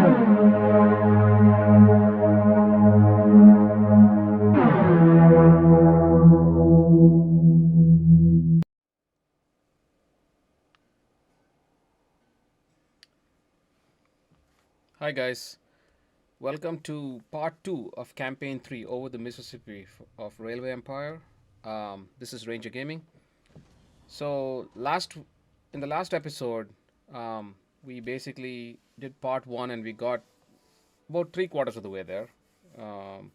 Hi, guys. Welcome to part two of campaign three over the Mississippi of Railway Empire. This is Ranger Gaming. So, in the last episode, we basically did part one and we got about three quarters of the way there. Um,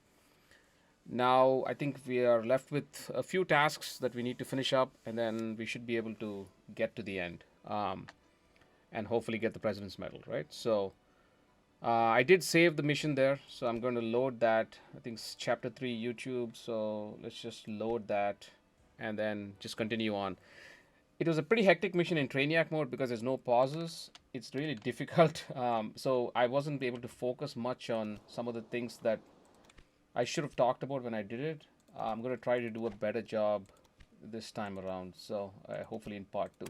Now, I think we are left with a few tasks that we need to finish up, and then we should be able to get to the end and hopefully get the President's Medal, right? So, I did save the mission there, so I'm going to load that. I think it's chapter 3 YouTube, so let's just load that and then just continue on. It was a pretty hectic mission in Trainiac mode because there's no pauses. It's really difficult. So I wasn't able to focus much on some of the things that I should have talked about when I did it. I'm going to try to do a better job this time around, so hopefully in part 2.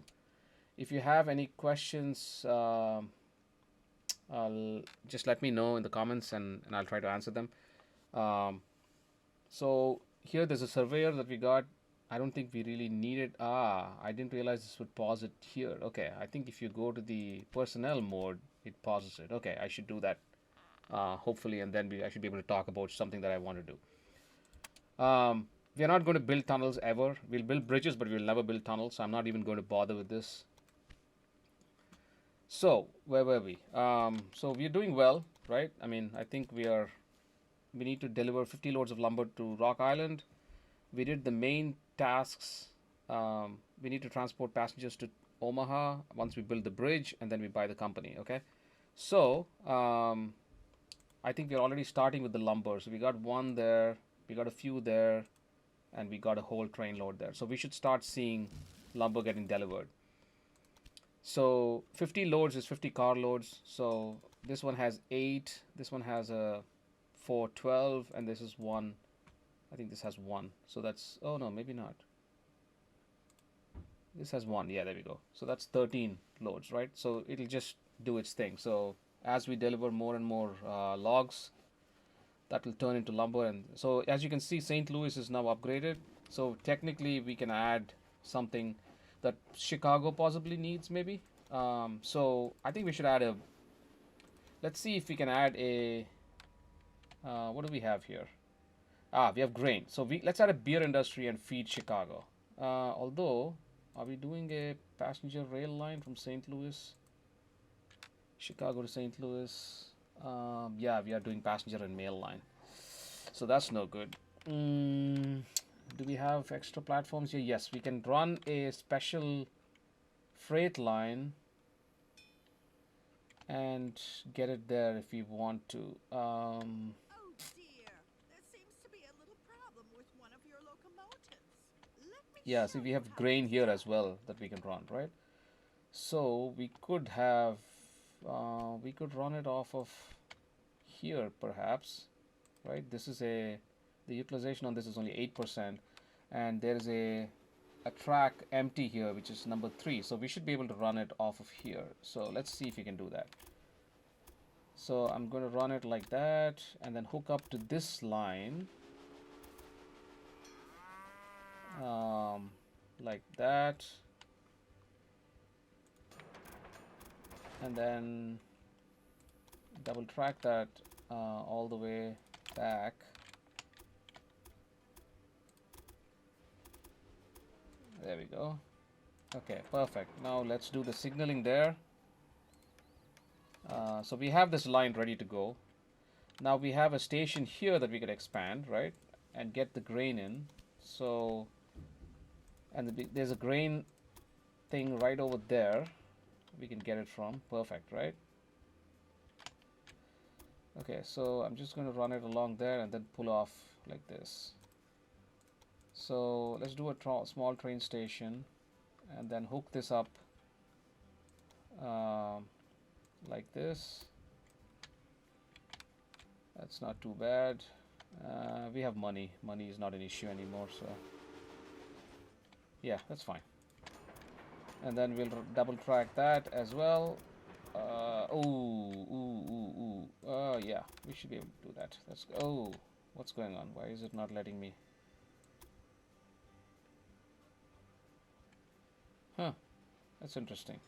If you have any questions, I'll just let me know in the comments and I'll try to answer them. Um, so here there's a surveyor that we got. I don't think we really need it. I didn't realize this would pause it here. Okay, I think if you go to the personnel mode, it pauses it. Okay, I should do that hopefully, and then I should be able to talk about something that I want to do. We are not going to build tunnels ever. We'll build bridges, but we'll never build tunnels. So I'm not even going to bother with this. So where were we? So we're doing well, right? I mean, I think we need to deliver 50 loads of lumber to Rock Island. We did the main tasks. We need to transport passengers to Omaha once we build the bridge, and then we buy the company. Okay, so I think we're already starting with the lumber. So we got one there, we got a few there, and we got a whole train load there. So we should start seeing lumber getting delivered. So 50 loads is 50 car loads. So this one has 8, this one has a 412, and this is one. I think this has one. So that's, oh no, maybe not. This has one. Yeah, there we go. So that's 13 loads, right? So it'll just do its thing. So as we deliver more and more logs, that will turn into lumber. And so as you can see, St. Louis is now upgraded. So technically we can add something that Chicago possibly needs, maybe. So I think we should add a, let's see if we can add a, what do we have here? We have grain. So let's add a beer industry and feed Chicago. Although, are we doing a passenger rail line from St. Louis, Chicago to St. Louis? Yeah, we are doing passenger and mail line. So that's no good. Do we have extra platforms here? Yes, we can run a special freight line and get it there if we want to. Oh dear, there seems to be a little problem with one of your locomotives. Let me Yeah, show see, we you have how to grain here fix as well that we can run, right? So we could run it off of here perhaps, right? The utilization on this is only 8%, and there is a track empty here, which is number 3. So we should be able to run it off of here. So let's see if we can do that. So I'm going to run it like that and then hook up to this line um, like that, and then double track that all the way back. There we go. Okay, perfect. Now let's do the signaling there. So we have this line ready to go. Now we have a station here that we could expand, right, and get the grain in. So, and there's a grain thing right over there we can get it from. Perfect, right? Okay, so I'm just going to run it along there and then pull off like this. So let's do a small train station and then hook this up um, like this. That's not too bad. We have money. Money is not an issue anymore, so yeah, that's fine. And then we'll double track that as well. yeah, we should be able to do that. Let's go. Oh, what's going on? Why is it not letting me? Huh, that's interesting.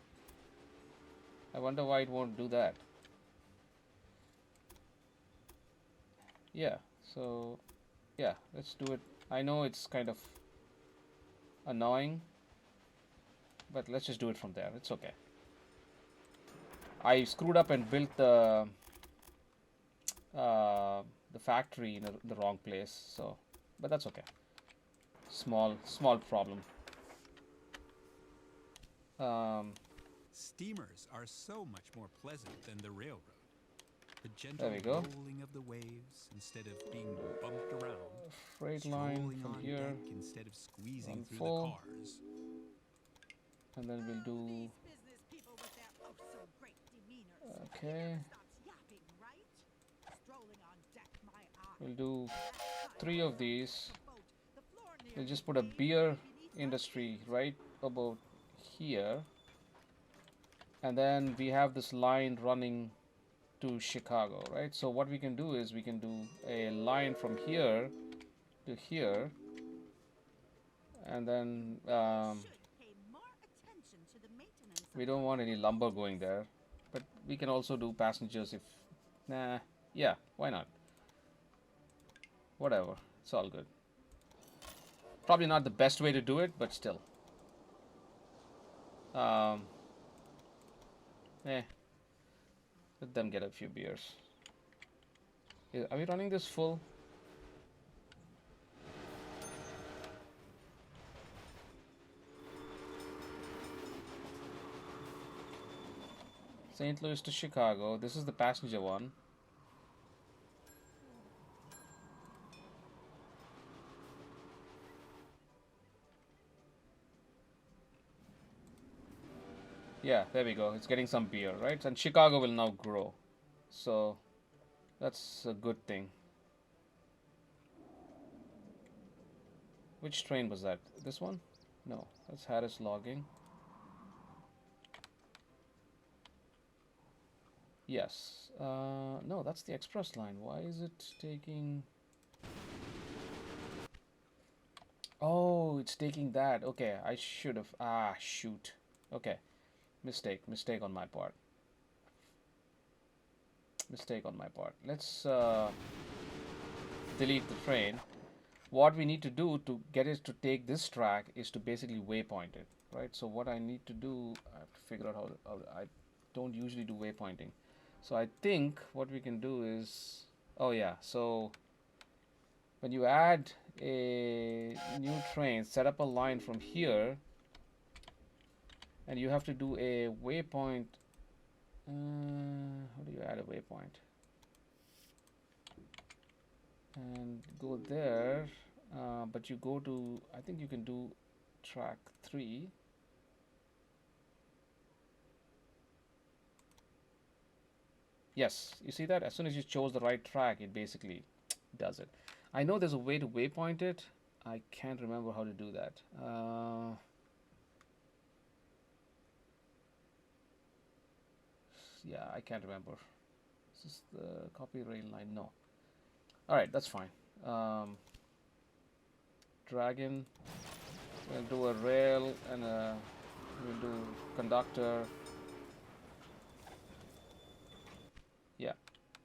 I wonder why it won't do that. Yeah, so yeah, let's do it. I know it's kind of annoying, but let's just do it from there. It's okay. I screwed up and built the factory in the wrong place, so but that's okay. Small problem. Um, Steamers are so much more pleasant than the railroad. The there gentle we go. rolling of the waves instead of being bumped around. Freight line Strolling from on here, deck instead of squeezing run through full, the cars. and then we'll do. These business people with their oh so great demeanors. Okay. He never stops yapping, right? Strolling on deck, my eye. We'll do That 3 of time, these. the boat, the floor near We'll the just put a waves beer beneath my industry feet. right about here, and then we have this line running to Chicago, right? So what we can do is we can do a line from here to here, and then Should pay more attention to the maintenance we of don't your want any lumber going there, but we can also do passengers if, nah, yeah, why not? Whatever, it's all good. Probably not the best way to do it, but still. Um, eh, let them get a few beers. Are we running this full? St. Louis to Chicago. This is the passenger one. Yeah, there we go. It's getting some beer, right? And Chicago will now grow. So that's a good thing. Which train was that? This one? No, that's Harris logging. Yes. No, that's the express line. Why is it taking... Oh, it's taking that. Okay, I should have... Ah, shoot. Okay. Mistake on my part. Mistake on my part. Let's delete the train. What we need to do to get it to take this track is to basically waypoint it, right? So what I need to do, I have to figure out how I don't usually do waypointing. So I think what we can do is, oh yeah, so when you add a new train, set up a line from here, and you have to do a waypoint. How do you add a waypoint? And go there, but you go to, I think you can do track 3. Yes, you see that? As soon as you chose the right track, it basically does it. I know there's a way to waypoint it. I can't remember how to do that. Yeah, I can't remember. Is this the copy rail line? No. Alright, that's fine. Dragon. We'll do a rail and we'll do conductor. Yeah.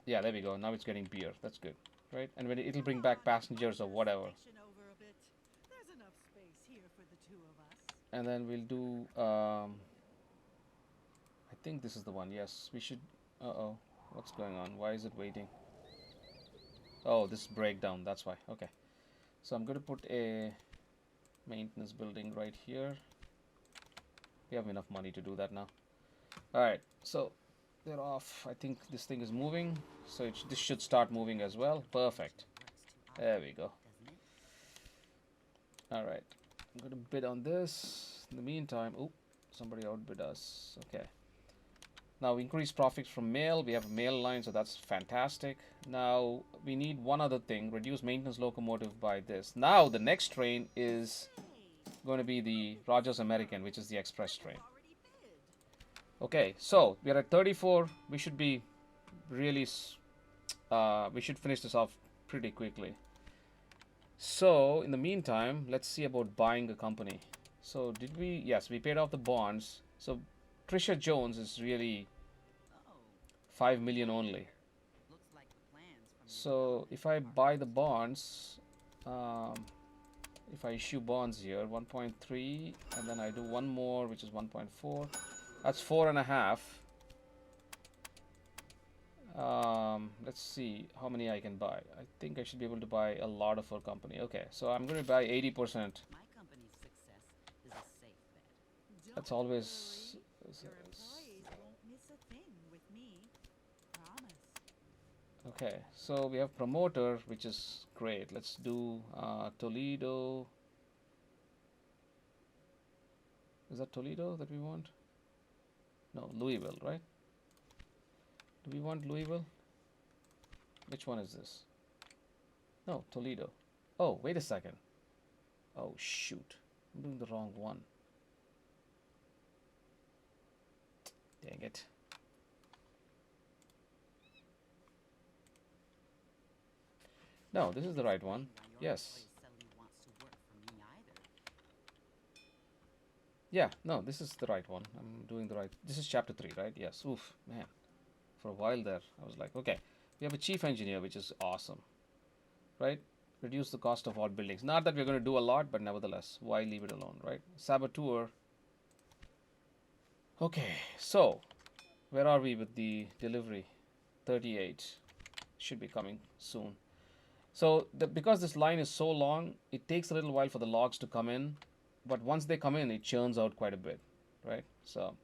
Yeah, there we go. Now it's getting beer. That's good. Right? And when it'll bring back passengers or whatever. Over a bit. There's enough space here for the two of us. And then we'll do I think this is the one. Yes, we should. Uh-oh. What's going on? Why is it waiting? Oh, this breakdown. That's why. Okay. So I'm going to put a maintenance building right here. We have enough money to do that now. Alright, so they're off. I think this thing is moving. So this should start moving as well. Perfect. There we go. Alright. I'm going to bid on this. In the meantime, oh, somebody outbid us. Okay. Now increase profits from mail. We have a mail line, so that's fantastic. Now we need one other thing. Reduce maintenance locomotive by this. Now the next train is going to be the Rogers American, which is the express train. Okay, so we are at 34. We should be really we should finish this off pretty quickly. So in the meantime, let's see about buying a company. So did we? Yes, we paid off the bonds. So Trisha Jones is really Oh, 5 million only. looks like the plans from the So if I buy the bonds, um, if I issue bonds here, 1.3, and then I do one more, which is 1.4. That's 4.5. Let's see how many I can buy. I think I should be able to buy a lot of her company. Okay, so I'm going to buy 80%. my company's success is a safe bet. That's Don't always. worry. Your employees won't miss a thing with me. Promise. Okay, so we have promoter, which is great. Let's do Toledo. Is that Toledo that we want? No, Louisville, right? Do we want Louisville? Which one is this? No, Toledo. Oh, wait a second. Oh, shoot. I'm doing the wrong one. Dang it. No, this is the right one. Yes. Yeah, no, this is the right one. I'm doing the right. This is chapter 3, right? Yes. Oof, man. For a while there, I was like, okay, we have a chief engineer, which is awesome, right? Reduce the cost of all buildings. Not that we're going to do a lot, but nevertheless, why leave it alone, right? Saboteur. Okay, so where are we with the delivery? 38 should be coming soon. So because this line is so long, it takes a little while for the logs to come in, but once they come in, it churns out quite a bit, right? So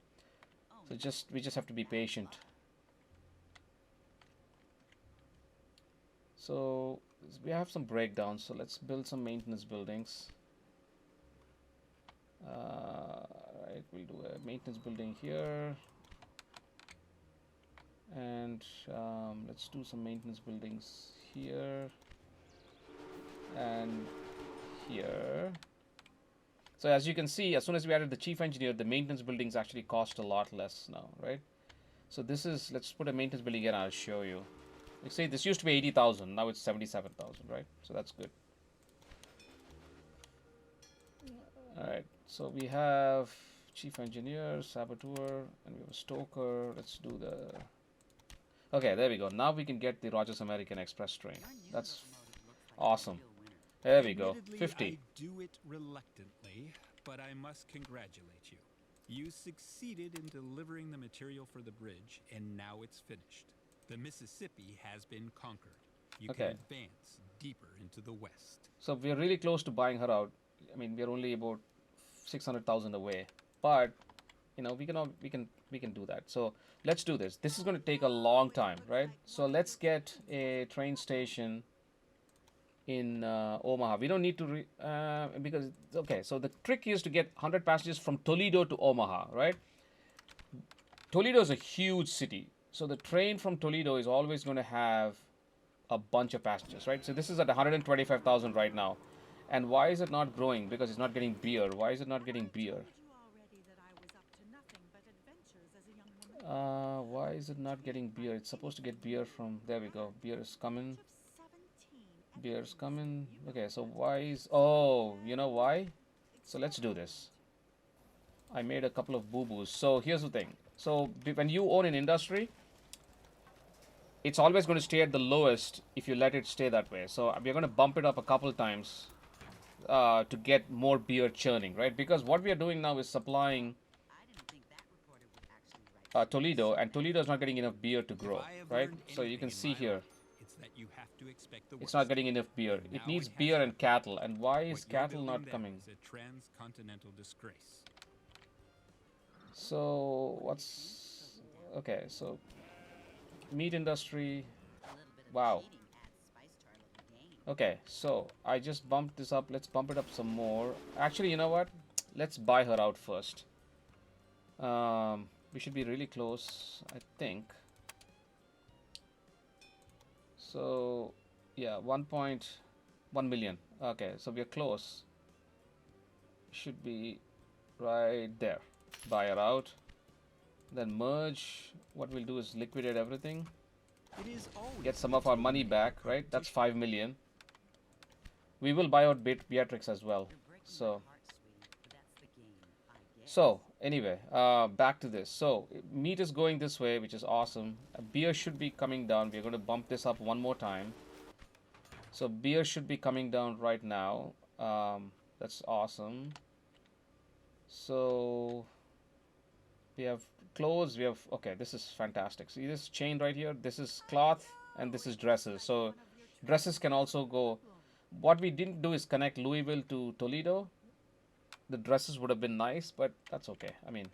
we just have to be patient. So we have some breakdowns. So let's build some maintenance buildings. Right, we'll do a maintenance building here, and let's do some maintenance buildings here and here. So as you can see, as soon as we added the chief engineer, the maintenance buildings actually cost a lot less now, right? So this is, let's put a maintenance building here and I'll show you. Like say this used to be 80,000, now it's 77,000, right? So that's good. Alright, so we have chief engineer, saboteur, and we have a stoker. Let's do the... Okay, there we go. Now we can get the Rogers American Express train. That's awesome. There we go. Admittedly, 50. I do it reluctantly, but I must congratulate you. You succeeded in delivering the material for the bridge, and now it's finished. The Mississippi has been conquered. You Okay. can advance deeper into the west. So we're really close to buying her out. I mean, we're only about 600,000 away, but you know we can do that. So let's do this. This is going to take a long time, right? So let's get a train station in Omaha. We don't need to because okay. So the trick is to get 100 passengers from Toledo to Omaha, right? Toledo is a huge city, so the train from Toledo is always going to have a bunch of passengers, right? So this is at 125,000 right now. And why is it not growing? Because it's not getting beer. Why is it not getting beer? Told you already that I was up to nothing but adventures as a young woman. Why is it not getting beer? It's supposed to get beer from... There we go. Beer is coming. Age of 17, Beer's coming. you Okay, so why is... Oh, you know why? So let's do this. I made a couple of boo-boos. So here's the thing. So when you own an industry, it's always going to stay at the lowest if you let it stay that way. So we're going to bump it up a couple times to get more beer churning, right? Because what we are doing now is supplying I didn't think that reporter would actually write Toledo, and Toledo is not getting enough beer to If grow, I have right? learned So you can anything see in my here, life, it's that you have to expect the it's worst. not getting enough beer. And It now needs it has beer and happened. cattle. And why is What you're cattle not building there coming? is a transcontinental disgrace. So what's okay? So meat industry. a little bit of Wow. cheating adds spice to our little game. Okay, so I just bumped this up. Let's bump it up some more. Actually, you know what? Let's buy her out first. We should be really close, I think. So, yeah, 1.1 million. Okay, so we are close. Should be right there. Buy her out. Then merge. What we'll do is liquidate everything. It is always get some good of our to money eliminate back, right? That's competition. 5 million. We will buy out Beatrix as well. You're breaking my So, heart, sweetie, but that's the game, I guess. so anyway, back to this. So meat is going this way, which is awesome. Beer should be coming down. We're going to bump this up one more time. So beer should be coming down right now. That's awesome. So we have clothes. We have, okay, this is fantastic. See this chain right here? This is cloth and this is dresses. So dresses can also go. What we didn't do is connect Louisville to Toledo. The dresses would have been nice, but that's okay. I mean,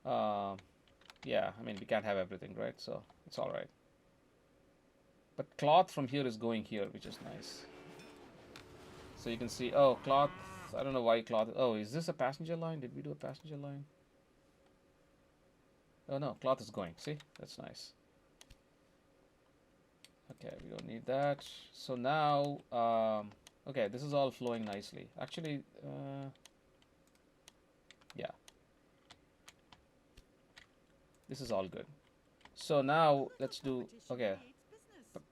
uh, yeah, I mean, we can't have everything, right? So it's all right. But cloth from here is going here, which is nice. So you can see, oh, cloth. I don't know why cloth. Oh, is this a passenger line? Did we do a passenger line? Oh no, cloth is going. See, that's nice. Okay, we don't need that. So now, okay, this is all flowing nicely. Actually, yeah, this is all good. So now let's do, okay,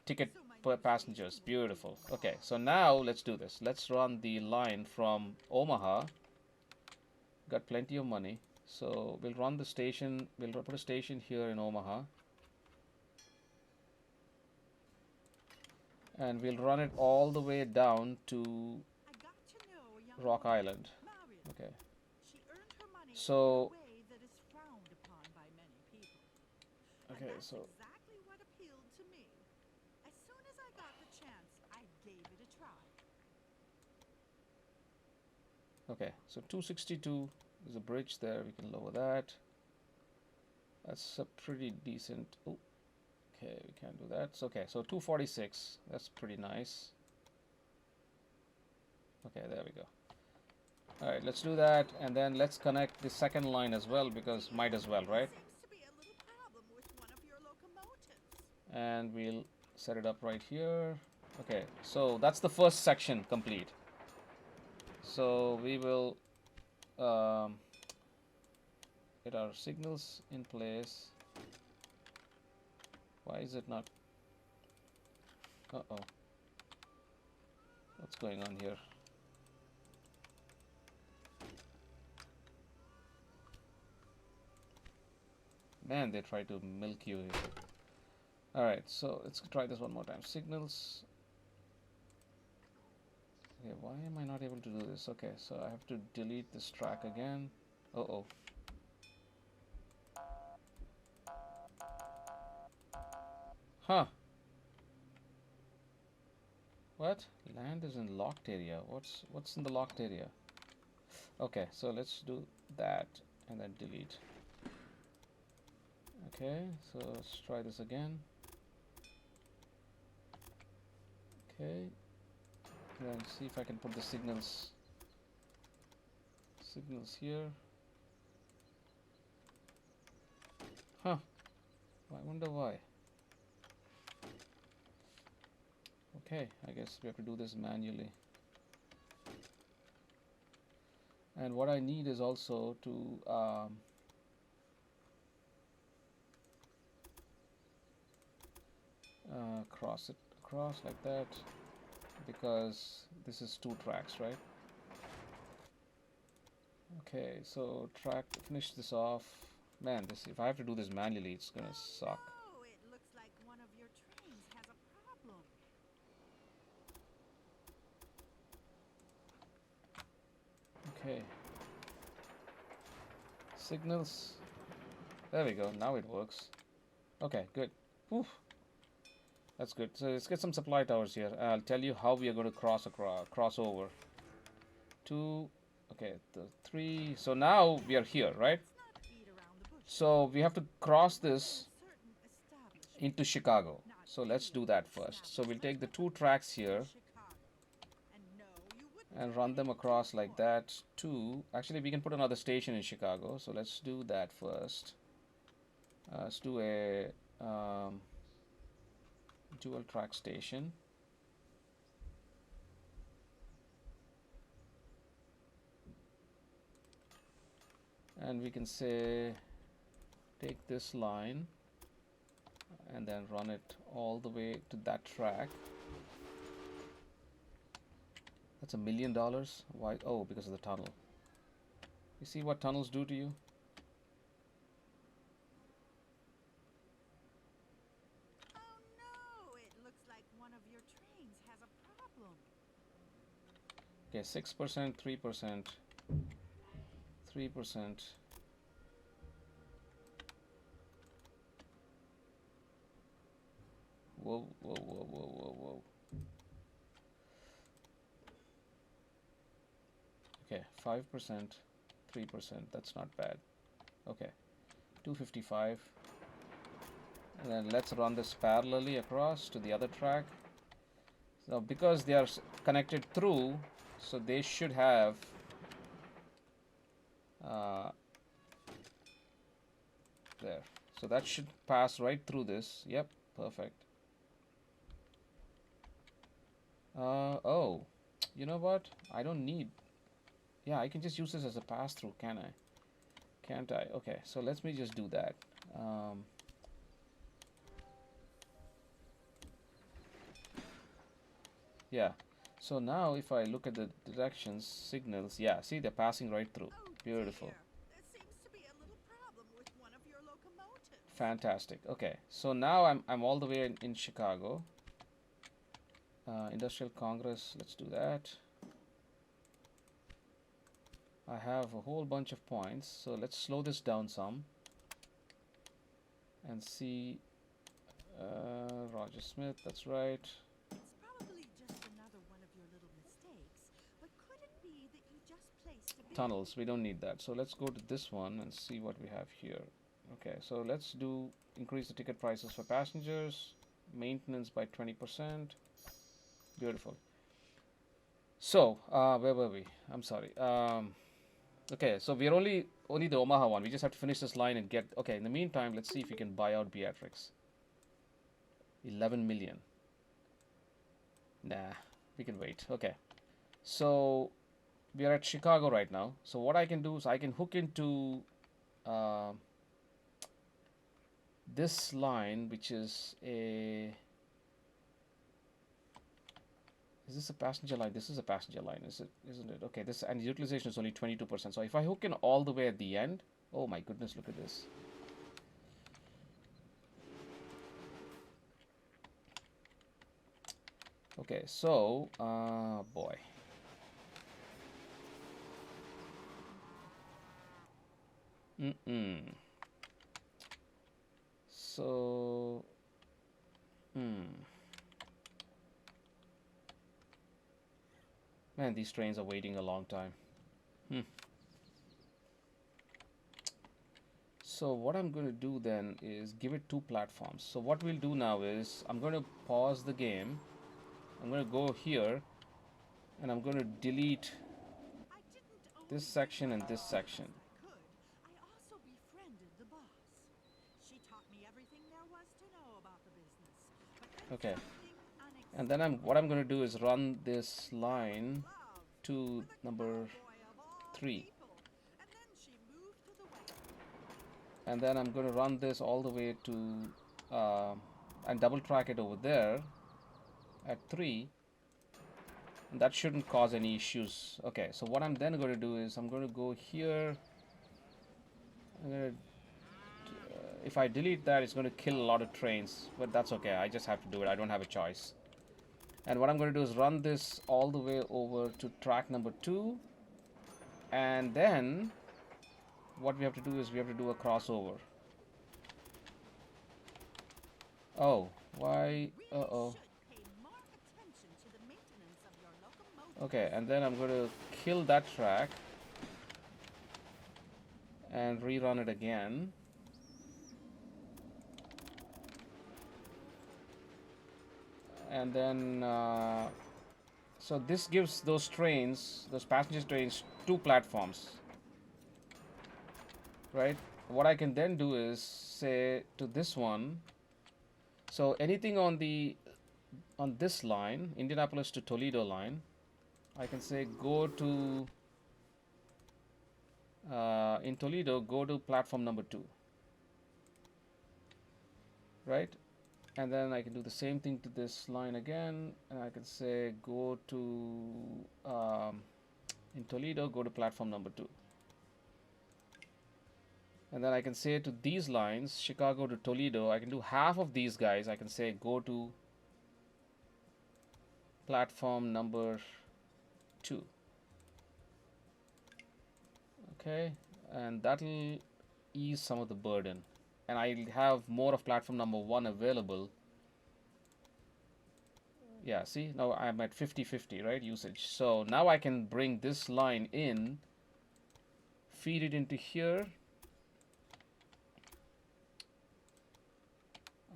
ticket per passengers. Beautiful. Okay, so now let's do this. Let's run the line from Omaha. Got plenty of money. So we'll run the station. We'll put a station here in Omaha. And we'll run it all the way down to Rock Island. Okay. So, okay, so exactly what appealed to me. As soon as I got the chance, I gave it a try. okay, so 262 is a bridge there. We can lower that. That's a pretty decent. Oh, okay, we can't do that. So, okay, so 246. That's pretty nice. Okay, there we go. All right, let's do that, and then let's connect the second line as well because might as well, right? Seems to be a little problem with one of your locomotives. And we'll set it up right here. Okay, so that's the first section complete. So we will get our signals in place. Why is it not? Uh-oh. What's going on here? Man, they try to milk you here. Alright, so let's try this one more time. Signals. Okay, why am I not able to do this? Okay, so I have to delete this track again. Uh-oh. Huh. What? Land is in locked area. What's in the locked area? Okay, so let's do that and then delete. Okay, so let's try this again. Okay, and then see if I can put the signals here. Huh, I wonder why. Okay, I guess we have to do this manually. And what I need is also to cross it across like that, because this is 2 tracks, right? Okay, so finish this off. Man, this, if I have to do this manually, it's gonna suck. Oh, it looks like one of your trains has a problem. Okay. Signals. There we go. Now it works. Okay, good. Oof. That's good. So let's get some supply towers here. I'll tell you how we are going to cross over. 2. Okay, the 3. So now we are here, right? So we have to cross this into Chicago. So let's do that first. So we'll take the 2 tracks here and run them across like that. Actually, we can put another station in Chicago. So let's do that first. Let's do a dual track station. And we can say take this line and then run it all the way to that track. That's $1 million. Why? Oh, because of the tunnel. You see what tunnels do to you? Oh no! It looks like one of your trains has a problem. Okay, 6%, 3%, 3%. Whoa, whoa, whoa, whoa, whoa, whoa. Okay, 5%, 3%. That's not bad. Okay, 255. And then let's run this parallelly across to the other track. So because they are connected through, so they should have there. So that should pass right through this. Yep, perfect. Oh, you know what? I don't need. Yeah, I can just use this as a pass through, can I? Can't I? Okay, so let me just do that. Yeah. So now if I look at the directions, signals, yeah, see they're passing right through. Oh Beautiful. dear. There seems to be a little problem with one of your locomotives. Fantastic. Okay, so now I'm all the way in Chicago. Industrial Congress, let's do that. I have a whole bunch of points, so let's slow this down some and see. Roger Smith, that's right. It's probably just another one of your little mistakes, but could it be that you just placed a bid? Tunnels, we don't need that. So let's go to this one and see what we have here. Okay, so let's do increase the ticket prices for passengers, maintenance by 20%. Beautiful. So, where were we? I'm sorry. Okay, so we're only the Omaha one. We just have to finish this line and get. Okay, in the meantime, let's see if we can buy out Beatrix. 11 million. Nah, we can wait. Okay, so we are at Chicago right now. So what I can do is I can hook into this line, which is a. Is this a passenger line? This is a passenger line, isn't it? Okay, this and the utilization is only 22%. So if I hook in all the way at the end, oh my goodness, look at this. Okay, so boy. So man, these trains are waiting a long time. So what I'm going to do then is give it 2 platforms. So what we'll do now is I'm going to pause the game. I'm going to go here and I'm going to delete I didn't only this section and make this the section. I could. I also befriended the boss. She taught me everything there was to know about the business. But then Okay. something And then what I'm going to do is run this line love to with a number cowboy of all 3. people. And then she moved to the west. And then I'm going to run this all the way to and double track it over there at 3. And that shouldn't cause any issues. Okay, so what I'm then going to do is I'm going to go here. I'm going to if I delete that, it's going to kill a lot of trains, but that's okay. I just have to do it. I don't have a choice. And what I'm going to do is run this all the way over to track number 2. And then what we have to do is we have to do a crossover. Oh, why? Really Uh-oh. should pay more attention to the maintenance of your locomotive. Okay, and then I'm going to kill that track and rerun it again. And then so this gives those trains, those passenger trains, 2 platforms, right? What I can then do is say to this one, so anything on this line, Indianapolis to Toledo line, I can say go to in Toledo, go to platform number 2, right? And then I can do the same thing to this line again, and I can say go to in Toledo, go to platform number 2. And then I can say to these lines, Chicago to Toledo, I can do half of these guys. I can say go to platform number 2. Okay, and that'll ease some of the burden. And I'll have more of platform number 1 available. Yeah, see, now I'm at 50-50, right, usage. So now I can bring this line in, feed it into here,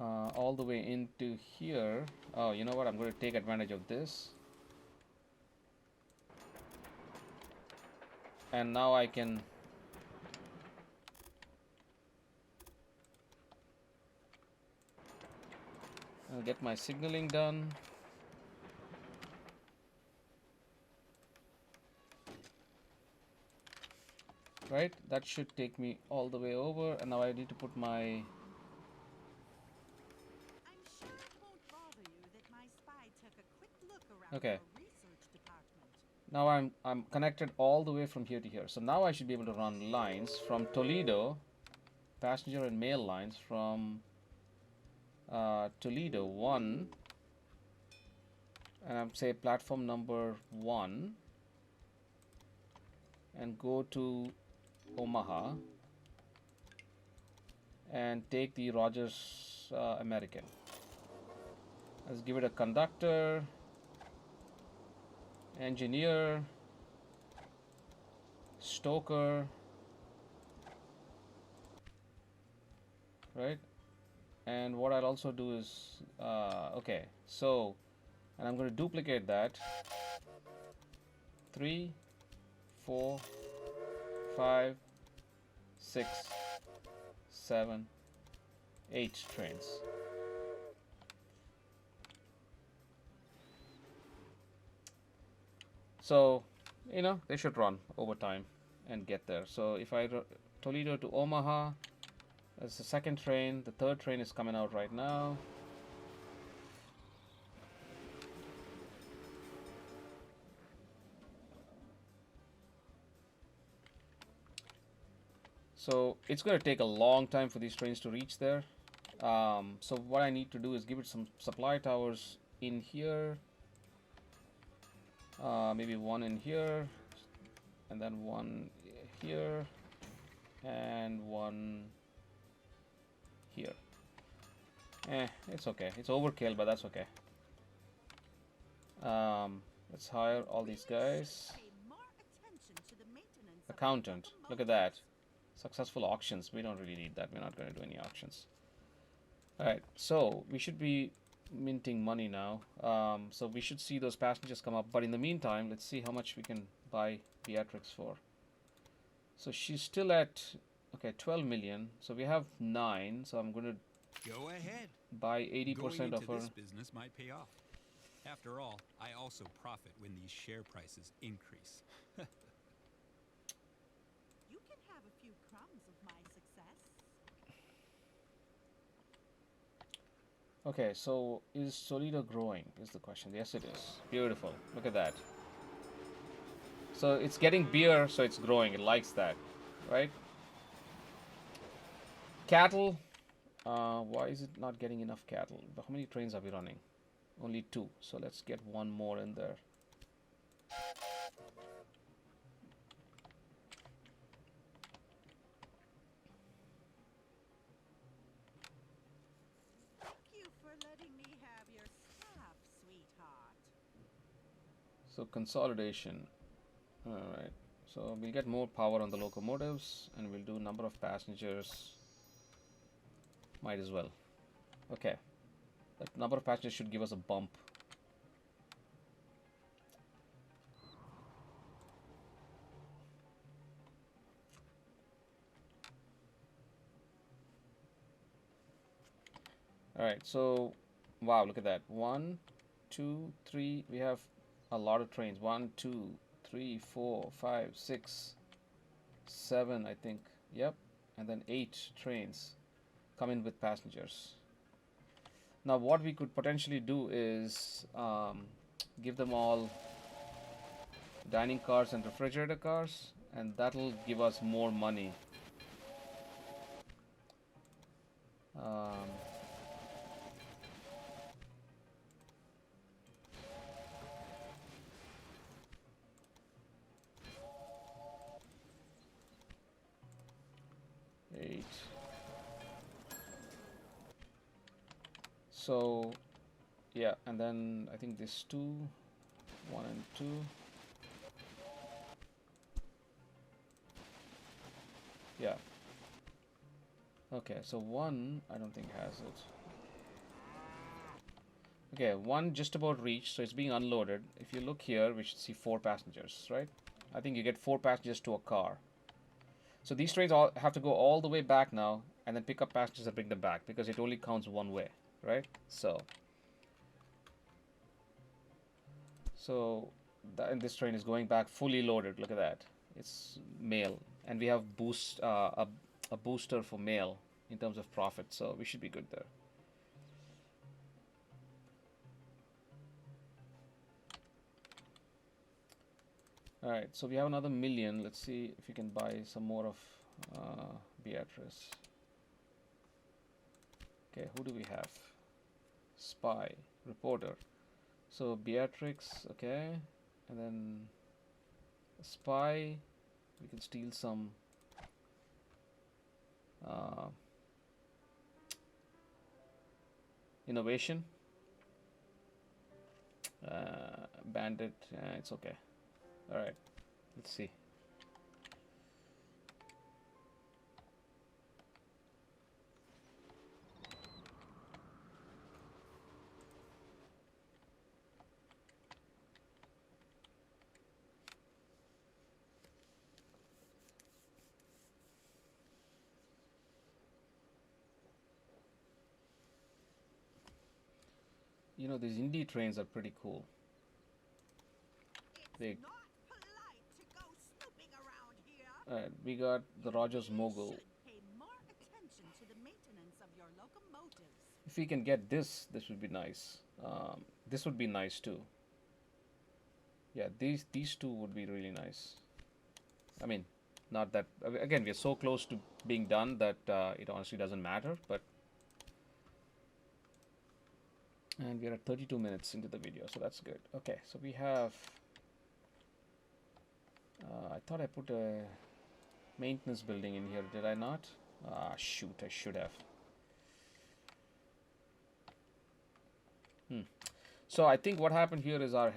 all the way into here. Oh, you know what? I'm going to take advantage of this. And now I can get my signaling done. Right? That should take me all the way over. And now I need to put my... I'm sure it won't bother you that my spy took a quick look around Okay. your research department. Now I'm connected all the way from here to here. So now I should be able to run lines from Toledo, passenger and mail lines from Toledo 1, and I'm say platform number 1, and go to Omaha and take the Rogers American. Let's give it a conductor, engineer, stoker, right? And what I'll also do is, okay, so, and I'm going to duplicate that. 3, 4, 5, 6, 7, 8 trains. So, you know, they should run over time and get there. So if I Toledo to Omaha, that's the second train. The third train is coming out right now. So it's going to take a long time for these trains to reach there. So what I need to do is give it some supply towers in here. Maybe one in here, and then one here, and one here. It's okay. It's overkill, but that's okay. Let's hire all these guys. Pay more attention to the maintenance of Accountant. the Look at that. Successful auctions. We don't really need that. We're not going to do any auctions. Alright, so we should be minting money now. So we should see those passengers come up. But in the meantime, let's see how much we can buy Beatrix for. So she's still at, okay, 12 million. So we have 9. So I'm going to Go ahead. buy Going 80% into of her. this business might pay off. After all, I also profit when these share prices increase. You can have a few crumbs of my success. Okay, so is Toledo growing is the question. Yes, it is. Beautiful. Look at that. So it's getting beer, so it's growing. It likes that, right? Cattle. Why is it not getting enough cattle? How many trains are we running? Only 2. So let's get one more in there. Thank you for letting me have your stuff, sweetheart. So consolidation. Alright. So we'll get more power on the locomotives, and we'll do number of passengers. Might as well. Okay. That number of passengers should give us a bump. Alright, so wow, look at that. 1, 2, 3. We have a lot of trains. 1, 2, 3, 4, 5, 6, 7, I think. Yep. And then 8 trains come in with passengers. Now, what we could potentially do is give them all dining cars and refrigerator cars, and that'll give us more money. Um, eight. So, yeah, and then I think this two, 1 and 2. Yeah. Okay, so 1, I don't think has it. Okay, 1 just about reached, so it's being unloaded. If you look here, we should see 4 passengers, right? I think you get 4 passengers to a car. So these trains all have to go all the way back now and then pick up passengers and bring them back because it only counts one way, right? And this train is going back fully loaded. Look at that. It's mail, and we have a booster for mail in terms of profit, so we should be good there. All right, so we have another million. Let's see if we can buy some more of Beatrice. Okay, who do we have? Spy, reporter. So Beatrix, okay, and then spy. We can steal some innovation. Bandit, it's okay. All right, let's see. You know, these indie trains are pretty cool. It's not polite to go snooping around here. Alright, we got the Rogers You Mogul. should pay more attention to the maintenance of your locomotives. If we can get this, this would be nice. This would be nice too. Yeah, these two would be really nice. I mean, not that again, we are so close to being done that it honestly doesn't matter. But and we are at 32 minutes into the video, so that's good. Okay, so we have. I thought I put a maintenance building in here. Did I not? Ah, shoot! I should have. So I think what happened here is our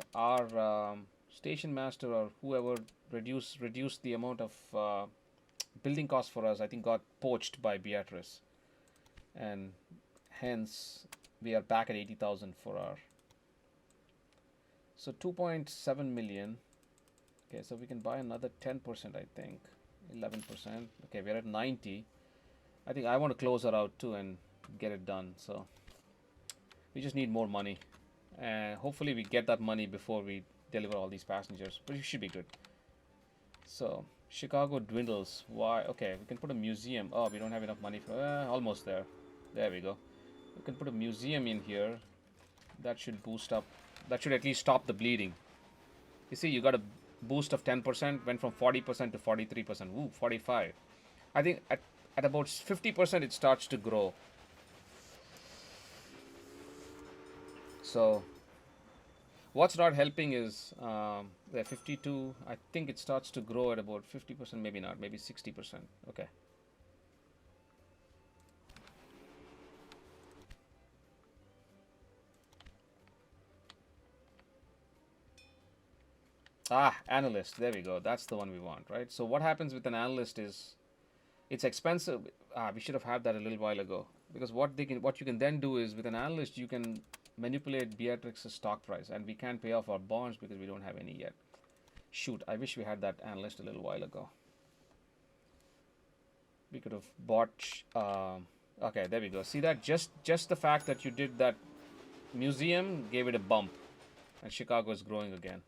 station master or whoever reduced the amount of building costs for us. I think got poached by Beatrice, and hence we are back at 80,000 for our. So 2.7 million. Okay, so we can buy another 10%. I think 11%. Okay, we're at 90. I think I want to close her out too and get it done. So we just need more money. And hopefully we get that money before we deliver all these passengers, but it should be good. So Chicago dwindles. Why? Okay, we can put a museum. Oh, we don't have enough money for almost there. There we go. We can put a museum in here. That should boost up. That should at least stop the bleeding. You see, you got a boost of 10%, went from 40% to 43%. Woo, 45. I think at about 50% it starts to grow. So what's not helping is the 52. I think it starts to grow at about 50%, maybe not, maybe 60%. Okay. Ah, analyst. There we go. That's the one we want, right? So what happens with an analyst is it's expensive. We should have had that a little while ago, because what you can then do is with an analyst you can manipulate Beatrix's stock price, and we can't pay off our bonds because we don't have any yet. Shoot, I wish we had that analyst a little while ago. We could have bought. Okay, there we go. See that? Just the fact that you did that museum gave it a bump, and Chicago is growing again.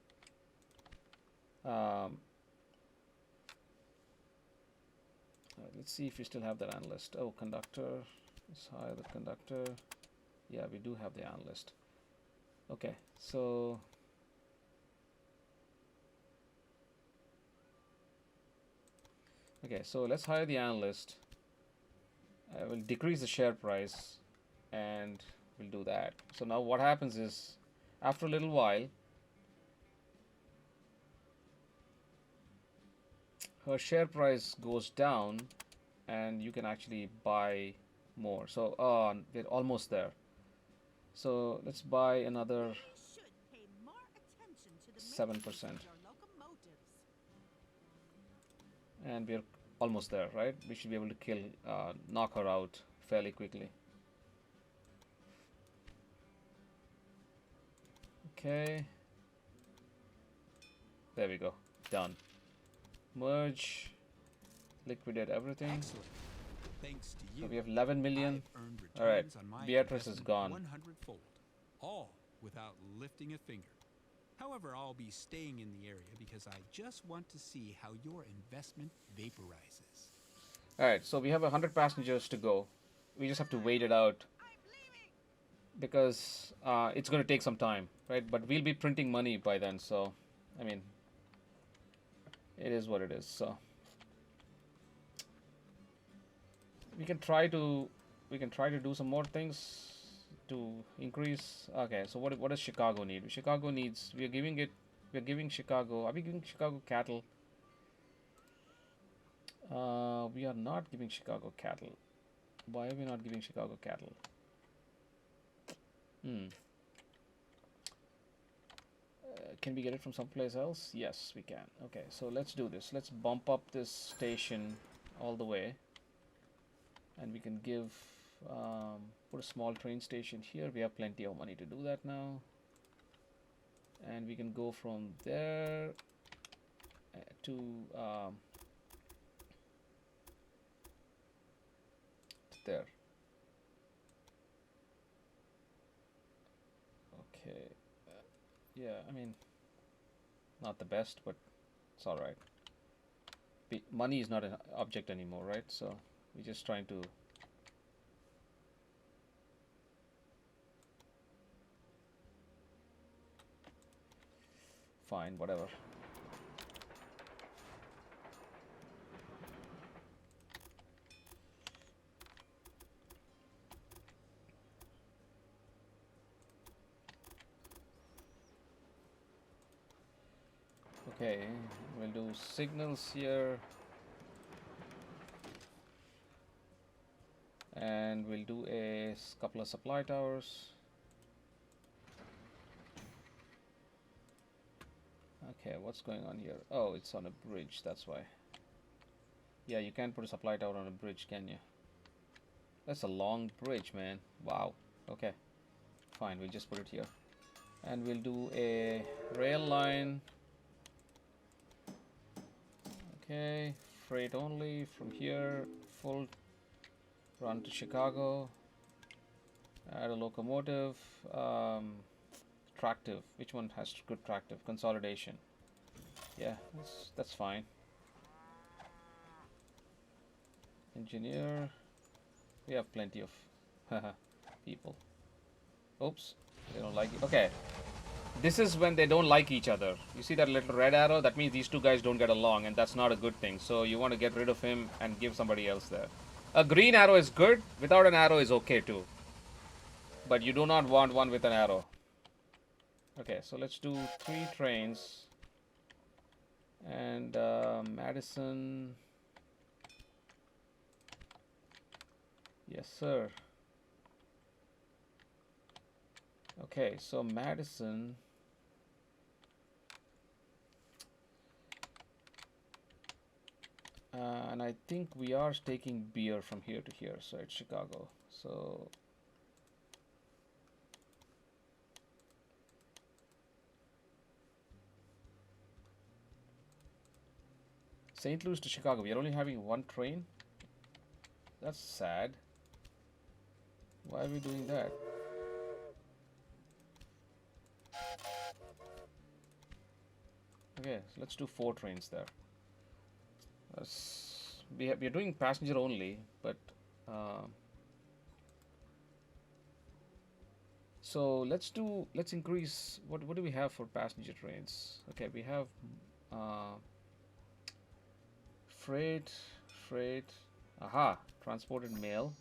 Let's see if we still have that analyst. Oh, conductor. Let's hire the conductor. Yeah, we do have the analyst. Okay, so let's hire the analyst. We'll decrease the share price, and we'll do that. So now what happens is, after a little while, her share price goes down, and you can actually buy more. So we're almost there. So let's buy another Maybe we should pay more attention to the 7%, maintenance of your locomotives. and we're almost there, right? We should be able to knock her out fairly quickly. Okay, there we go. Done. Merge, liquidate everything. Excellent. Thanks to you, So we have 11 million. I've earned All right, returns on my Beatrice is investment gone. 100-fold, all without lifting a finger. However, I'll be staying in the area because I just want to see how your investment vaporizes. All right, so we have 100 passengers to go. We just have to wait it out because it's going to take some time, right? But we'll be printing money by then, so I mean, it is what it is. So we can try to do some more things to increase. Okay, so what does Chicago need? Chicago needs. We're giving Chicago. Are we giving Chicago cattle? We are not giving Chicago cattle. Why are we not giving Chicago cattle? Can we get it from someplace else? Yes, we can. Okay, so let's do this. Let's bump up this station all the way, and we can give put a small train station here. We have plenty of money to do that now, and we can go from there to there. Okay, yeah, I mean, not the best, but it's all right. Money is not an object anymore, right? So we're just trying to fine, whatever. Okay, we'll do signals here, and we'll do a couple of supply towers. Okay, what's going on here? Oh, it's on a bridge, that's why. Yeah, you can't put a supply tower on a bridge, can you? That's a long bridge, man. Wow. Okay, fine, we'll just put it here. And we'll do a rail line. Okay, freight only from here, full run to Chicago. Add a locomotive. Tractive. Which one has good tractive? Consolidation. Yeah, that's fine. Engineer. We have plenty of people. Oops, they don't like it. Okay, this is when they don't like each other. You see that little red arrow? That means these two guys don't get along, and that's not a good thing. So you want to get rid of him and give somebody else there. A green arrow is good. Without an arrow is okay too. But you do not want one with an arrow. Okay, so let's do 3 trains. And Madison. Yes, sir. Okay, so Madison. And I think we are taking beer from here to here, so it's Chicago. So St. Louis to Chicago, we are only having 1 train. That's sad. Why are we doing that? Okay, so let's do 4 trains there. We are doing passenger only, but So let's increase. What do we have for passenger trains? Okay, we have uh, freight, freight. Aha, transported mail.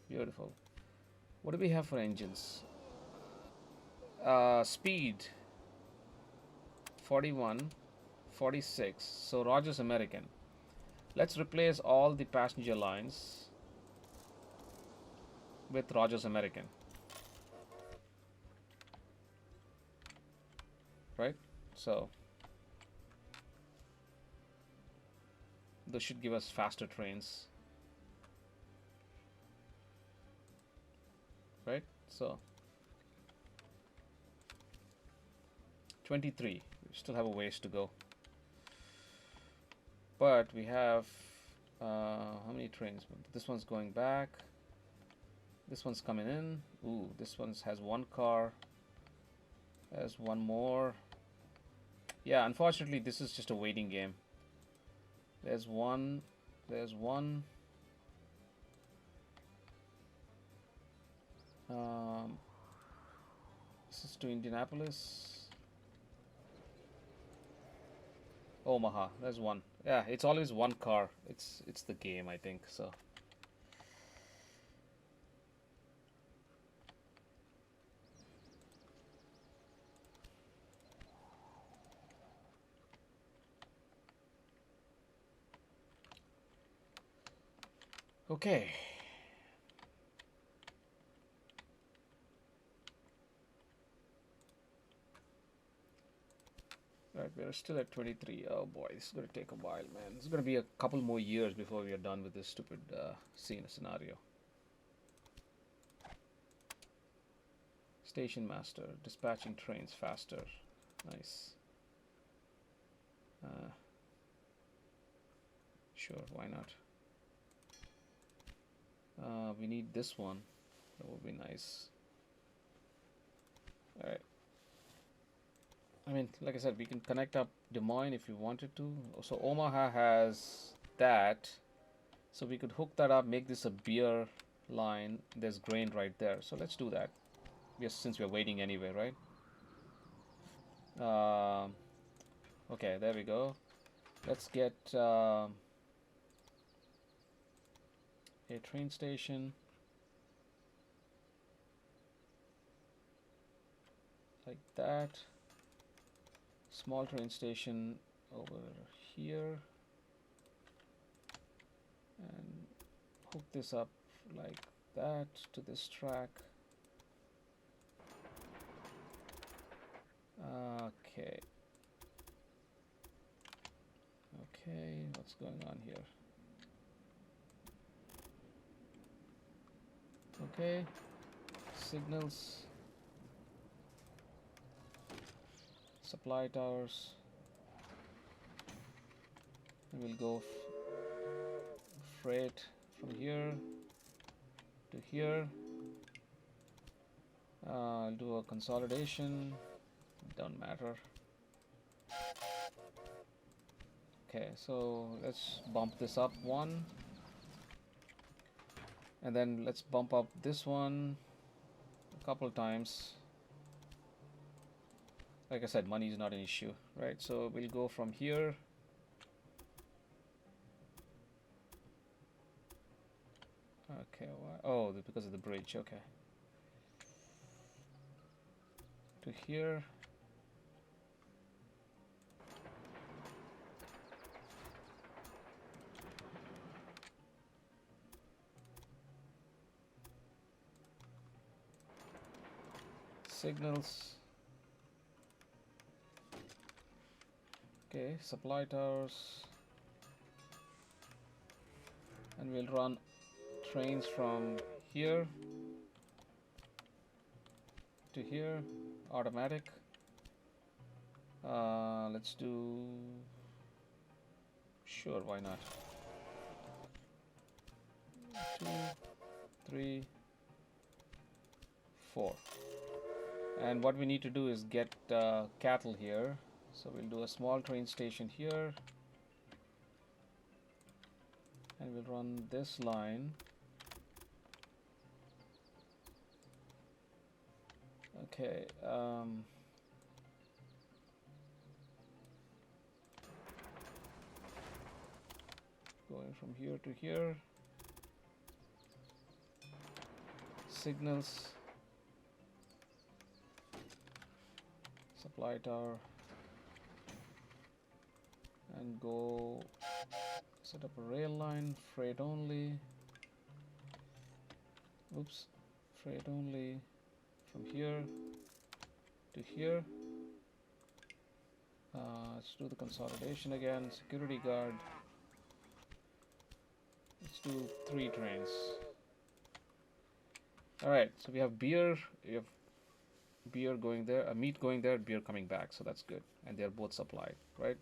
Beautiful. What do we have for engines? Speed 41, 46. So Rogers American. Let's replace all the passenger lines with Rogers American, right? So this should give us faster trains, right? So 23. We still have a ways to go, but we have how many trains? This one's going back. This one's coming in. Ooh, this one has one car. There's one more. Yeah, unfortunately, this is just a waiting game. There's one. There's one. Um, this is to Indianapolis. Omaha. There's one. Yeah, it's always one car. It's the game, I think. So okay. Right, we're still at 23. Oh boy, this is gonna take a while, man. This is gonna be a couple more years before we are done with this stupid scenario. Station master, dispatching trains faster. Nice. Uh, sure, why not? We need this one. That would be nice. All right. I mean, like I said, we can connect up Des Moines if we wanted to. So Omaha has that. So we could hook that up, make this a beer line. There's grain right there. So let's do that. Yes, since we're waiting anyway, right? Okay, there we go. Let's get a train station like that. Small train station over here. And hook this up like that to this track. Okay. Okay, what's going on here? Okay, signals, supply towers, and we'll go freight from here to here. I'll do a consolidation, don't matter. Okay, so let's bump this up one, and then let's bump up this one a couple times. Like I said, money is not an issue, right? So we'll go from here okay, why? Oh, because of the bridge. Okay, to here. Signals. Okay, supply towers, and we'll run trains from here to here, automatic. Let's do, sure, why not? 2, 3, 4. And what we need to do is get cattle here. So we'll do a small train station here, and we'll run this line Okay. Going from here to here. Signals. Supply tower. And go set up a rail line. Freight only. Oops. Freight only. From here to here. Let's do the consolidation again. Security guard. Let's do 3 trains. Alright, so we have beer. We have beer going there, meat going there, beer coming back. So that's good. And they're both supplied, right?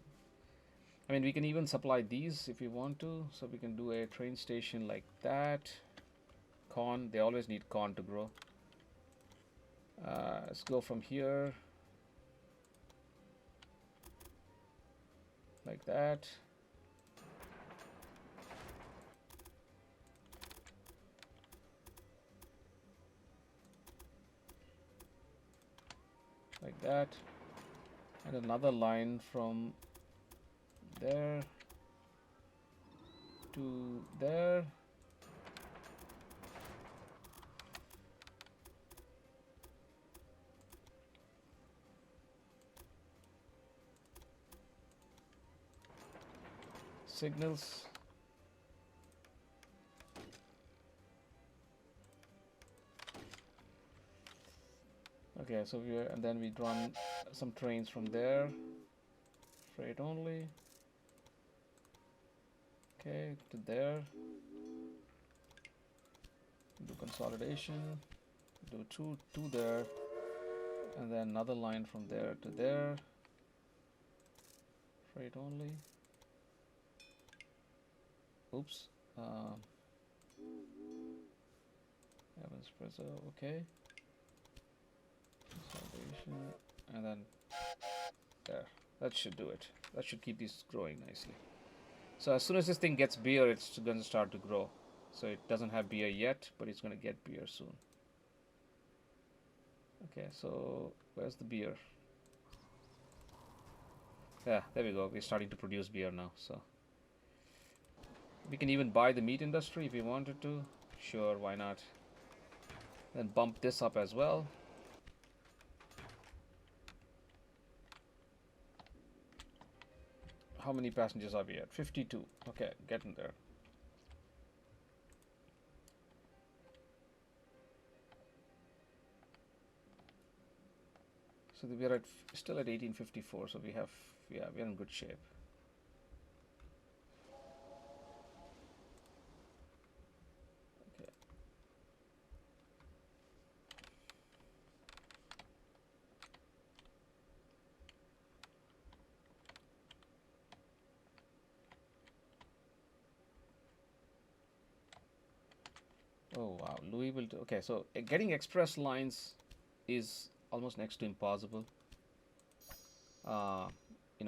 I mean, we can even supply these if we want to. So we can do a train station like that. Corn. They always need corn to grow. Let's go from here. Like that. Like that. And another line from there to there. Signals. Okay, so and then we run some trains from there. Freight only. Okay, to there. Do consolidation. Do two there. And then another line from there to there. Freight only. Oops. Evans Espresso, okay. Consolidation, and then there. That should do it. That should keep these growing nicely. So as soon as this thing gets beer, it's going to start to grow. So it doesn't have beer yet, but it's going to get beer soon. Okay, so where's the beer? Yeah, there we go. We're starting to produce beer now. So we can even buy the meat industry if we wanted to. Sure, why not? Then bump this up as well. How many passengers are we at? 52. Okay, getting there. So we're still at 1854. So we're in good shape. Okay. Oh wow, Louisville. Okay, so getting express lines is almost next to impossible.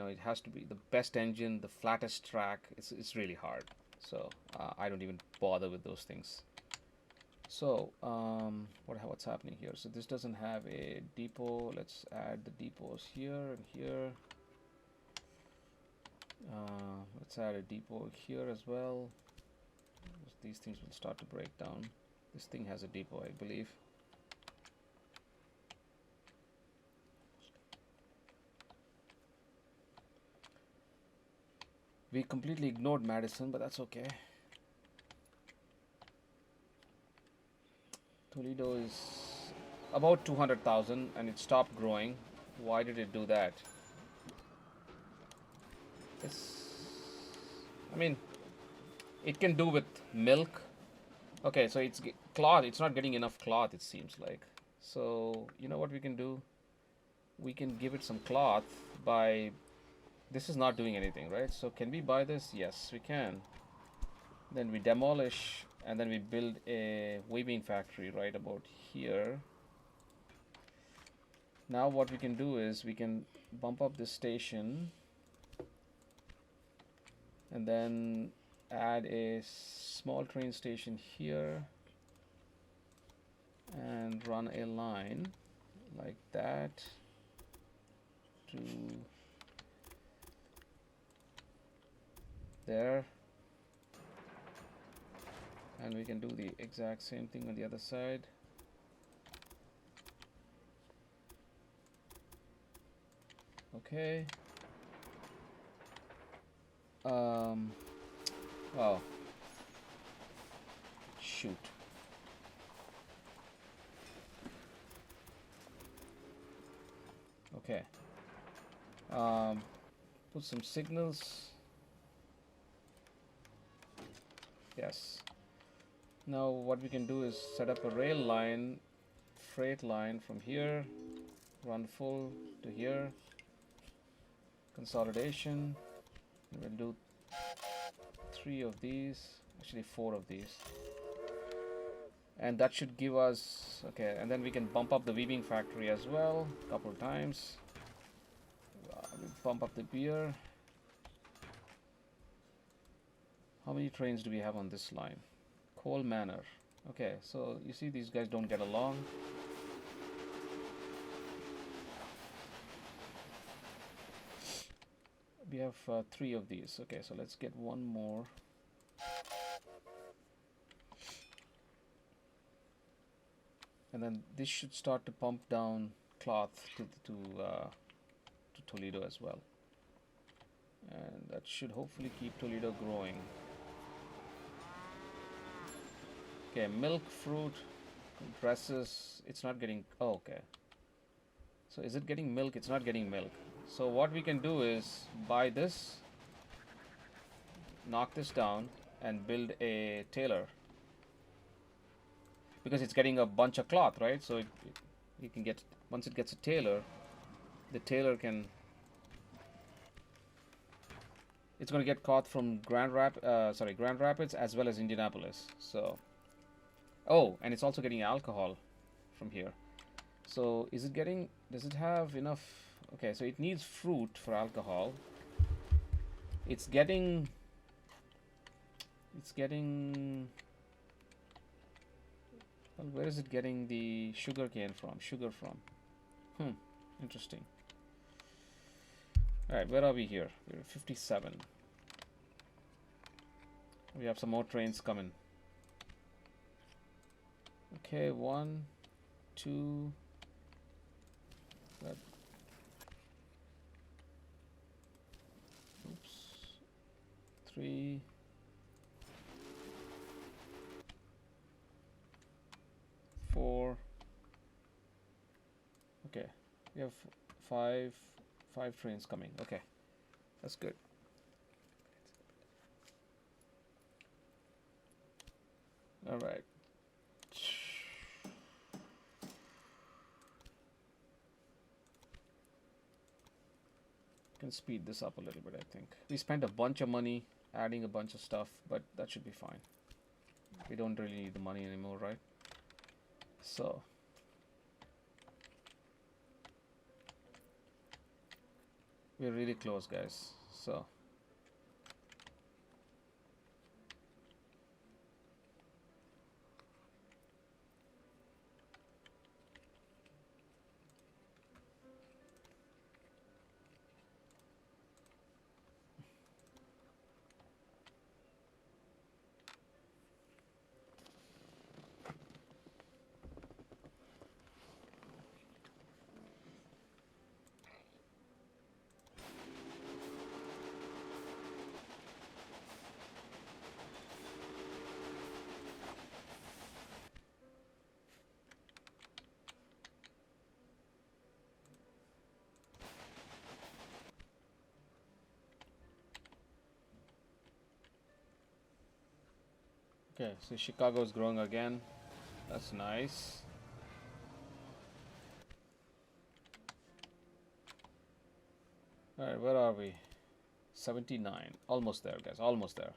It has to be the best engine, the flattest track. It's really hard. So I don't even bother with those things. So what's happening here? So this doesn't have a depot. Let's add the depots here and here. Let's add a depot here as well. These things will start to break down. This thing has a depot, I believe. We completely ignored Madison, but that's okay. Toledo is about 200,000 and it stopped growing. Why did it do that? I mean, it can do with milk. Okay, so it's cloth. It's not getting enough cloth, it seems like. So, you know what we can do? We can give it some cloth by... This is not doing anything, right? So can we buy this? Yes, we can. Then we demolish and then we build a weaving factory right about here. Now what we can do is we can bump up this station and then add a small train station here and run a line like that to there, and we can do the exact same thing on the other side. Okay. Oh, shoot. Okay. Put some signals. Yes. Now what we can do is set up a rail line, freight line from here, run full to here, consolidation, and we'll do 3 of these, actually 4 of these. And that should give us, okay, and then we can bump up the weaving factory as well, a couple of times. We bump up the beer. How many trains do we have on this line? Coal Manor. Okay, so you see these guys don't get along. We have 3 of these. Okay, so let's get one more. And then this should start to pump down cloth to Toledo as well. And that should hopefully keep Toledo growing. Okay, milk, fruit, dresses. It's not getting. Oh, okay. So is it getting milk? It's not getting milk. So what we can do is buy this, knock this down, and build a tailor. Because it's getting a bunch of cloth, right? So you can get, once it gets a tailor, the tailor can. It's going to get cloth from Grand Rapids as well as Indianapolis. So, oh, and it's also getting alcohol from here. So is it getting? Does it have enough? Okay, so it needs fruit for alcohol. It's getting. Well, where is it getting the sugar cane from? Sugar from? Interesting. Alright, where are we here? We're at 57. We have some more trains coming. Okay, 1, 2. That. Oops. 3. Four. Okay, we have five trains coming. Okay, that's good. All right. Can speed this up a little bit. I think we spent a bunch of money adding a bunch of stuff, but that should be fine. We don't really need the money anymore, right? So we're really close, guys. So okay, so Chicago is growing again. That's nice. All right, where are we? 79. Almost there, guys. Almost there.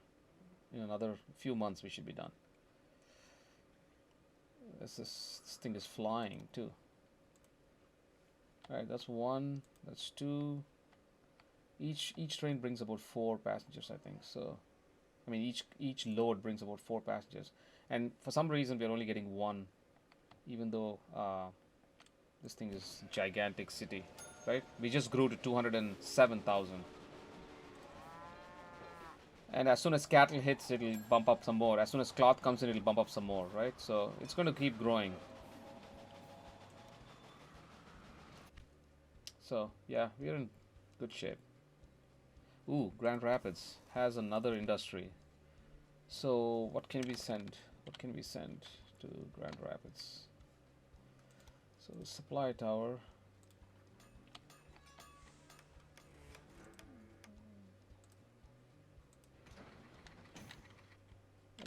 In another few months, we should be done. This thing is flying too. All right, that's 1. That's 2. Each train brings about 4 passengers, I think. So, I mean, each load brings about 4 passengers, and for some reason we're only getting 1, even though This thing is gigantic city, right? We just grew to 207,000. And as soon as cattle hits, it'll bump up some more. As soon as cloth comes in, it'll bump up some more, right? So it's going to keep growing. So yeah, we're in good shape. Ooh, Grand Rapids has another industry. So what can we send? What can we send to Grand Rapids? So supply tower.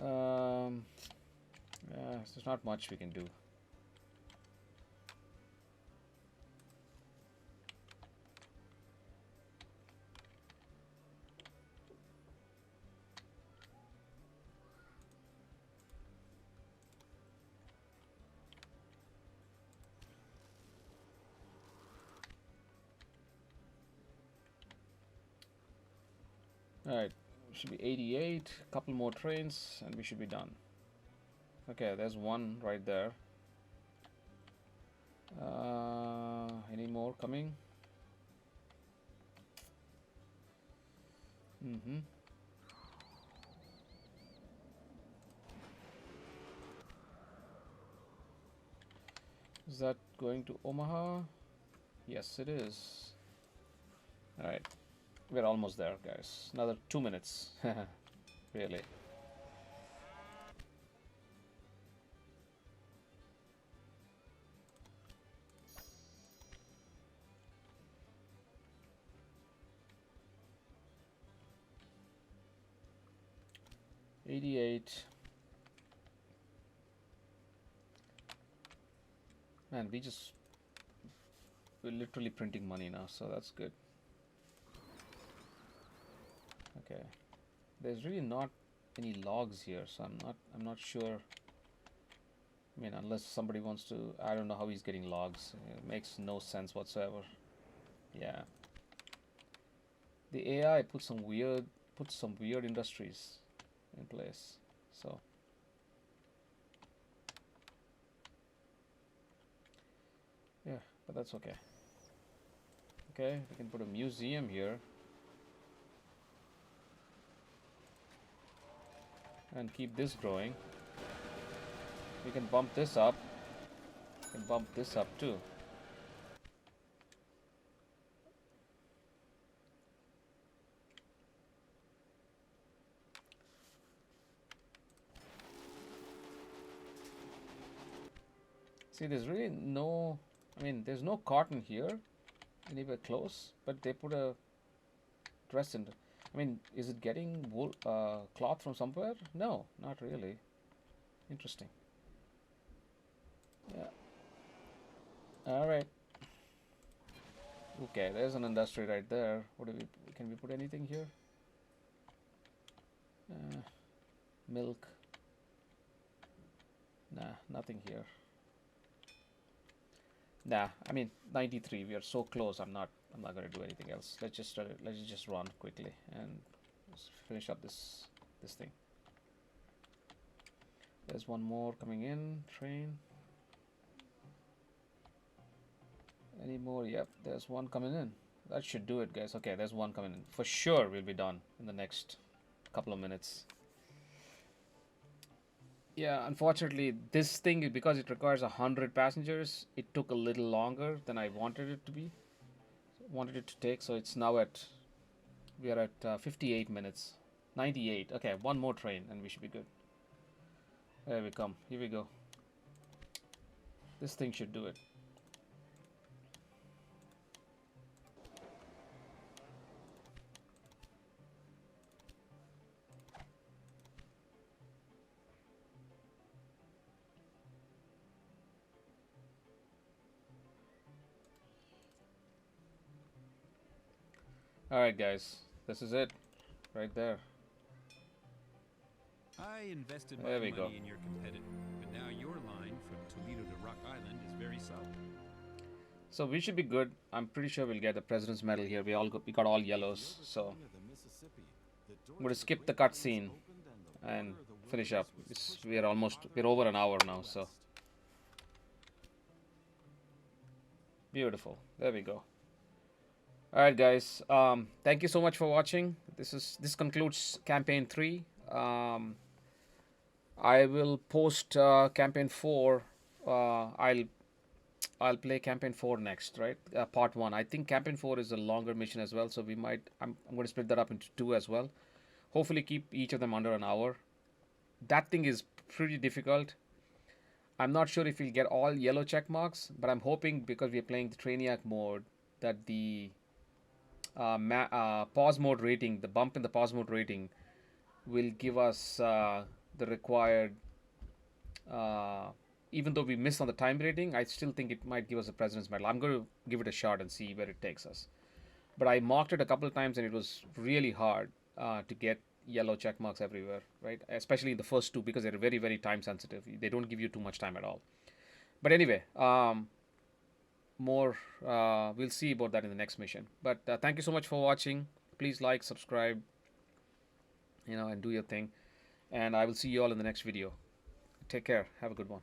Um, yeah, there's not much we can do. All right, should be 88. Couple more trains, and we should be done. Okay, there's one right there. Any more coming? Mm-hmm. Is that going to Omaha? Yes, it is. All right, we're almost there, guys. Another 2 minutes. Really. $88. Man, we're literally printing money now, so that's good. Okay. There's really not any logs here, so I'm not sure. I mean, unless somebody wants to, I don't know how he's getting logs. It makes no sense whatsoever. Yeah. The AI put some weird industries in place. So yeah, but that's okay. Okay, we can put a museum here and keep this growing. We can bump this up. We can bump this up too. See, there's really no, I mean, there's no cotton here anywhere close, but they put a dress in. I mean, is it getting wool, cloth from somewhere? No, not really. Interesting. Yeah. All right. Okay, there's an industry right there. What do we? Can we put anything here? Milk. Nah, nothing here. Nah, I mean 93. We are so close. I'm not gonna do anything else. Let's just run quickly and finish up this thing. There's one more coming in. Train. Any more? Yep, there's one coming in. That should do it, guys. Okay, there's one coming in. For sure, we'll be done in the next couple of minutes. Yeah, unfortunately, this thing, because it requires 100 passengers, it took a little longer than I wanted it to be. Wanted it to take, so it's now at, we are at 58 minutes. 98. Okay, one more train and we should be good. There we come. Here we go. This thing should do it. Alright, guys. This is it. Right there. I invested my There we money go. in your competitor, but now your line from Toledo to Rock Island is very solid. So we should be good. I'm pretty sure we'll get the President's Medal here. We got all yellows, so I'm gonna skip the cutscene and finish up. We're over an hour now, so Beautiful. There we go. All right, guys. Thank you so much for watching. This concludes campaign 3. I will post campaign 4. I'll play campaign 4 next, right? Part 1. I think campaign 4 is a longer mission as well, so we might. I'm going to split that up into 2 as well. Hopefully, keep each of them under an hour. That thing is pretty difficult. I'm not sure if we'll get all yellow check marks, but I'm hoping because we're playing the Trainiac mode that the pause mode rating, the bump in the pause mode rating, will give us the required. Uh, Even though we missed on the time rating, I still think it might give us a President's Medal. I'm going to give it a shot and see where it takes us. But I marked it a couple of times and it was really hard to get yellow check marks everywhere, right? Especially in the first 2 because they're very, very time sensitive. They don't give you too much time at all. But anyway, more we'll see about that in the next mission. But thank you so much for watching. Please like, subscribe, and do your thing. And I will see you all in the next video. Take care. Have a good one.